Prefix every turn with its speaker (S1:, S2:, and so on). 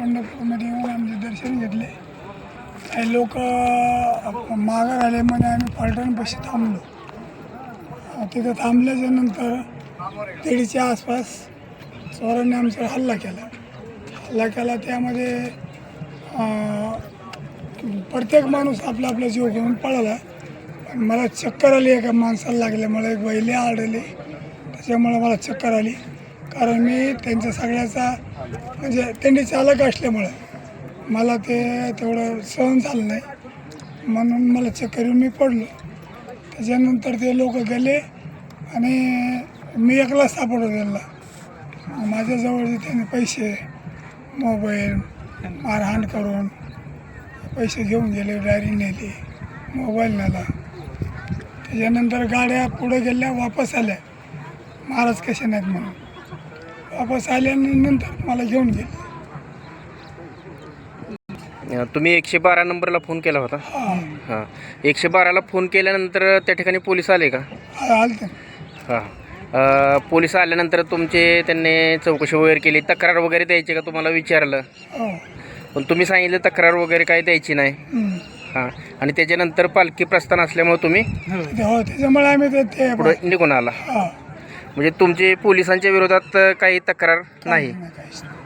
S1: पंढरपूरमध्ये येऊन आमचे दर्शन घेतले. काही लोक माघार आले म्हणे आम्ही पलटणपाशी थांबलो. तिथं थांबल्याच्या नंतर 1:30च्या आसपास चोरांनी आमच्यावर हल्ला केला. त्यामध्ये प्रत्येक माणूस आपला आपला जीव घेऊन पळाला. पण मला चक्कर आली. एका माणसाला लागल्यामुळे एक बैले आढळले, त्याच्यामुळे मला चक्कर आली. कारण मी त्यांच्या सगळ्याचा म्हणजे त्यांनी चालक असल्यामुळं मला ते तेवढं सहन झालं नाही, म्हणून मला चक्कर येऊन मी पडलो. त्याच्यानंतर ते लोक गेले आणि मी एकला सापडलो त्यांना. माझ्याजवळ त्यांनी पैसे, मोबाईल मारहाण करून पैसे घेऊन गेले, डायरी नेली, मोबाईल नेला. त्याच्यानंतर गाड्या पुढे गेल्या, वापस आल्या महाराज कसे नाहीत म्हणून. वापस आल्यानंतर मला घेऊन गेले.
S2: तुम्ही 112 नंबरला फोन केला होता? हां. 112ला फोन केल्यानंतर त्या ठिकाणी पोलीस आले का?
S1: आलते.
S2: हां. पोलीस आल्यानंतर त्यांनी चौकशी वगैरे केली, तक्रार वगैरे द्यायची का तुम्हाला विचारलं?
S1: हो.
S2: पण तुम्ही सांगितलं तक्रार वगैरे काही द्यायची नाही. हां. आणि त्याच्यानंतर पालखी प्रस्थान असल्यामुळे तुम्ही
S1: हो, त्याच्यामुळे आम्ही ते
S2: पुढे निघून आला. म्हणजे तुमची पोलिसांच्या विरोधात काही तक्रार नाही?
S1: काहीच नाही.